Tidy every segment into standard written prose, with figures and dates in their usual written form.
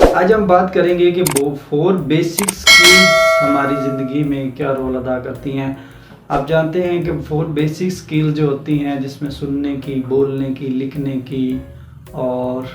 आज हम बात करेंगे कि वो 4 बेसिक स्किल्स हमारी ज़िंदगी में क्या रोल अदा करती हैं। आप जानते हैं कि 4 बेसिक स्किल जो होती हैं, जिसमें सुनने की, बोलने की, लिखने की और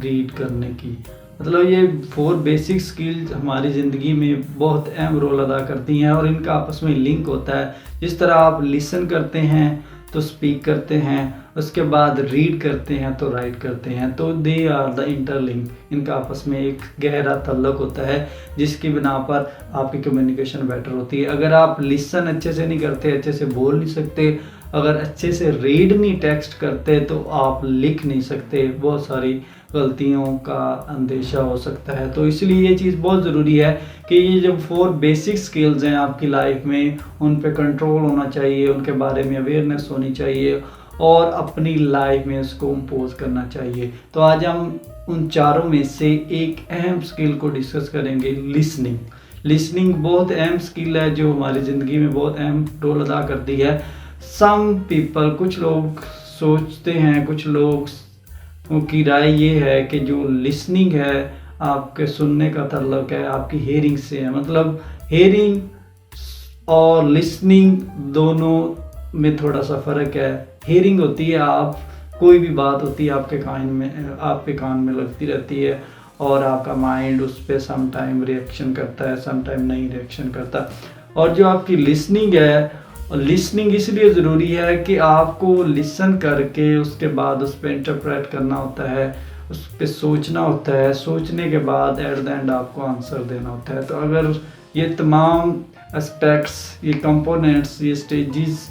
रीड करने की, मतलब ये 4 बेसिक स्किल्स हमारी ज़िंदगी में बहुत अहम रोल अदा करती हैं और इनका आपस में लिंक होता है। जिस तरह आप लिसन करते हैं तो स्पीक करते हैं, उसके बाद रीड करते हैं तो राइट करते हैं, तो दे आर द इंटरलिंक। इनका आपस में एक गहरा ताल्लुक होता है जिसकी बिना पर आपकी कम्युनिकेशन बेटर होती है। अगर आप लिसन अच्छे से नहीं करते, अच्छे से बोल नहीं सकते, अगर अच्छे से रीड नहीं टेक्स्ट करते तो आप लिख नहीं सकते, बहुत सारी गलतियों का अंदेशा हो सकता है। तो इसलिए ये चीज़ बहुत ज़रूरी है कि ये जो 4 बेसिक स्किल्स हैं आपकी लाइफ में, उन पे कंट्रोल होना चाहिए, उनके बारे में अवेयरनेस होनी चाहिए और अपनी लाइफ में इसको इम्पोज करना चाहिए। तो आज हम उन चारों में से एक अहम स्किल को डिस्कस करेंगे, लिसनिंग। लिसनिंग बहुत अहम स्किल है जो हमारी ज़िंदगी में बहुत अहम रोल अदा करती है। सम पीपल, कुछ लोग सोचते हैं, कुछ लोग की राय ये है कि जो लिसनिंग है आपके सुनने का ताल्लुक है आपकी हेयरिंग से है। मतलब हेयरिंग और लिसनिंग दोनों में थोड़ा सा फ़र्क है। हेयरिंग होती है, आप कोई भी बात होती है आपके कान में लगती रहती है और आपका माइंड उस पर सम टाइम रिएक्शन करता है, सम टाइम नहीं रिएक्शन करता। और जो आपकी लिसनिंग है, लिसनिंग इसलिए ज़रूरी है कि आपको लिसन करके उसके बाद उस पर इंटरप्रेट करना होता है, उस पर सोचना होता है, सोचने के बाद एट द एंड आपको आंसर देना होता है। तो अगर ये तमाम एस्पेक्ट्स, ये कंपोनेंट्स, ये स्टेजेस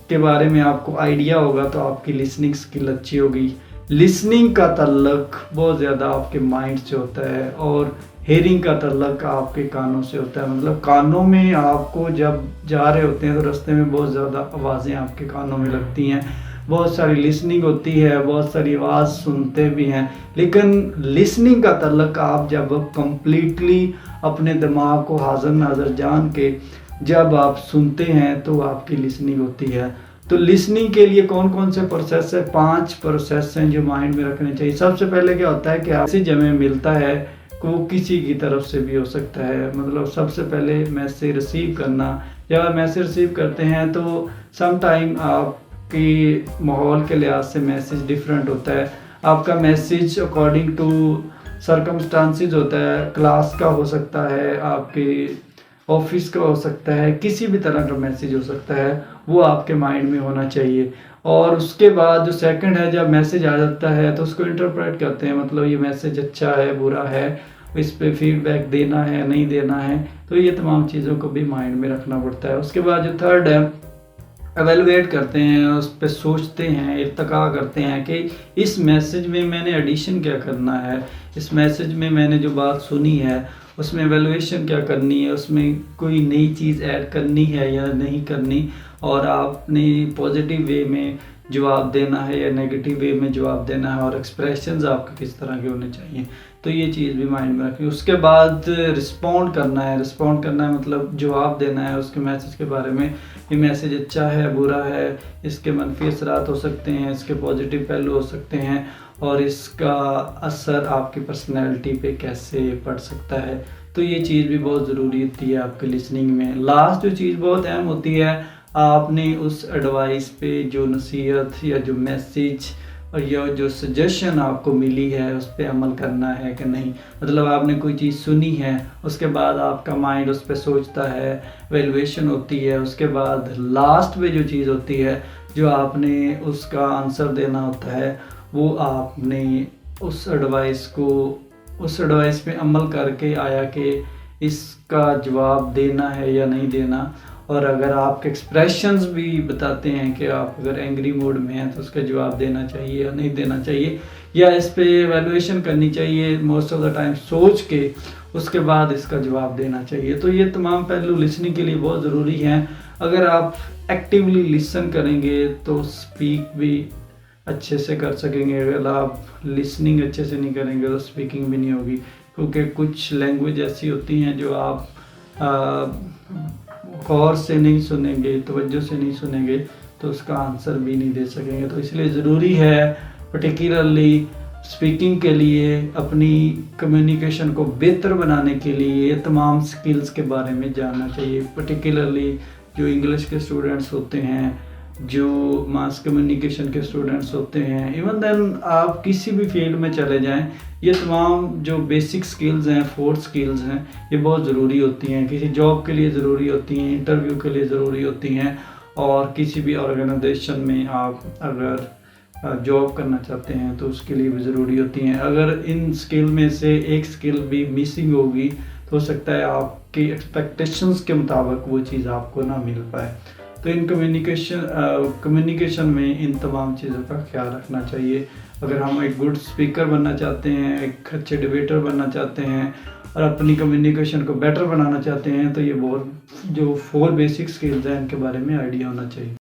के बारे में आपको आइडिया होगा तो आपकी लिसनिंग स्किल अच्छी होगी। लिसनिंग का ताल्लुक बहुत ज़्यादा आपके माइंड से होता है और हेयरिंग का ताल्लुक आपके कानों से होता है। मतलब कानों में आपको जब जा रहे होते हैं तो रास्ते में बहुत ज़्यादा आवाज़ें आपके कानों में लगती हैं, बहुत सारी लिसनिंग होती है, बहुत सारी आवाज़ सुनते भी हैं। लेकिन लिसनिंग का ताल्लुक आप जब कंप्लीटली अपने दिमाग को हाज़िर नाज़र जान के जब आप सुनते हैं तो आपकी लिसनिंग होती है। तो लिसनिंग के लिए कौन कौन से प्रोसेस है? 5 प्रोसेस हैं जो माइंड में रखने चाहिए। सबसे पहले क्या होता है कि आपसे जब हमें मिलता है को किसी की तरफ से भी हो सकता है। मतलब सबसे पहले मैसेज रिसीव करना, जब आप मैसेज रिसीव करते हैं तो सम टाइम आपकी माहौल के लिहाज से मैसेज डिफरेंट होता है। आपका मैसेज अकॉर्डिंग टू सर्कमस्टांसिस होता है, क्लास का हो सकता है, आपके ऑफिस का हो सकता है, किसी भी तरह का मैसेज हो सकता है, वो आपके माइंड में होना चाहिए। और उसके बाद जो सेकंड है, जब मैसेज आ जाता है तो उसको इंटरप्रेट करते हैं, मतलब ये मैसेज अच्छा है, बुरा है, इस पे फीडबैक देना है, नहीं देना है, तो ये तमाम चीज़ों को भी माइंड में रखना पड़ता है। उसके बाद जो थर्ड है, एवेलुएट करते हैं, उस पर सोचते हैं, इर्तिका करते हैं कि इस मैसेज में मैंने एडिशन क्या करना है, इस मैसेज में मैंने जो बात सुनी है उसमें एवेलुएशन क्या करनी है, उसमें कोई नई चीज़ ऐड करनी है या नहीं करनी, और आपने पॉजिटिव वे में जवाब देना है या नेगेटिव वे में जवाब देना है, और एक्सप्रेशंस आपके किस तरह के होने चाहिए। तो ये चीज़ भी माइंड में रखिए। उसके बाद रिस्पॉन्ड करना है। रिस्पॉन्ड करना है मतलब जवाब देना है उसके मैसेज के बारे में, ये मैसेज अच्छा है, बुरा है, इसके मनफी असरात हो सकते हैं, इसके पॉजिटिव पहलू हो सकते हैं, और इसका असर आपकी पर्सनैलिटी पे कैसे पड़ सकता है। तो ये चीज़ भी बहुत ज़रूरी होती है आपके लिसनिंग में। लास्ट जो चीज़ बहुत अहम होती है, आपने उस एडवाइस पे जो नसीहत या जो मैसेज और या जो सजेशन आपको मिली है उस पर अमल करना है कि नहीं। मतलब आपने कोई चीज़ सुनी है, उसके बाद आपका माइंड उस पर सोचता है, वैल्यूएशन होती है, उसके बाद लास्ट में जो चीज़ होती है जो आपने उसका आंसर देना होता है, वो आपने उस एडवाइस पे अमल करके आया कि इसका जवाब देना है या नहीं देना। और अगर आपके एक्सप्रेशंस भी बताते हैं कि आप अगर एंग्री मोड में हैं तो उसका जवाब देना चाहिए या नहीं देना चाहिए, या इस पे एवेलुएशन करनी चाहिए, मोस्ट ऑफ द टाइम सोच के उसके बाद इसका जवाब देना चाहिए। तो ये तमाम पहलू लिसनिंग के लिए बहुत ज़रूरी हैं। अगर आप एक्टिवली लिसन करेंगे तो स्पीक भी अच्छे से कर सकेंगे। अगर आप लिसनिंग अच्छे से नहीं करेंगे तो स्पीकिंग भी नहीं होगी, क्योंकि कुछ लैंग्वेज ऐसी होती हैं जो आप गौर से नहीं सुनेंगे, तवज्जो से नहीं सुनेंगे तो उसका आंसर भी नहीं दे सकेंगे। तो इसलिए ज़रूरी है पर्टिकुलरली स्पीकिंग के लिए, अपनी कम्युनिकेशन को बेहतर बनाने के लिए ये तमाम स्किल्स के बारे में जानना चाहिए। पर्टिकुलरली जो इंग्लिश के स्टूडेंट्स होते हैं, जो मास कम्युनिकेशन के स्टूडेंट्स होते हैं, इवन देन आप किसी भी फील्ड में चले जाएं, ये तमाम जो बेसिक स्किल्स हैं, 4 स्किल्स हैं, ये बहुत ज़रूरी होती हैं। किसी जॉब के लिए ज़रूरी होती हैं, इंटरव्यू के लिए ज़रूरी होती हैं, और किसी भी ऑर्गेनाइजेशन में आप अगर जॉब करना चाहते हैं तो उसके लिए भी ज़रूरी होती हैं। अगर इन स्किल में से एक स्किल भी मिसिंग होगी तो हो सकता है आपकी एक्सपेक्टेशंस के मुताबिक वो चीज़ आपको ना मिल पाए। तो इन कम्युनिकेशन में इन तमाम चीज़ों का ख्याल रखना चाहिए। अगर हम एक गुड स्पीकर बनना चाहते हैं, एक अच्छे डिबेटर बनना चाहते हैं और अपनी कम्युनिकेशन को बेटर बनाना चाहते हैं, तो ये बहुत जो 4 बेसिक स्किल्स हैं इनके बारे में आइडिया होना चाहिए।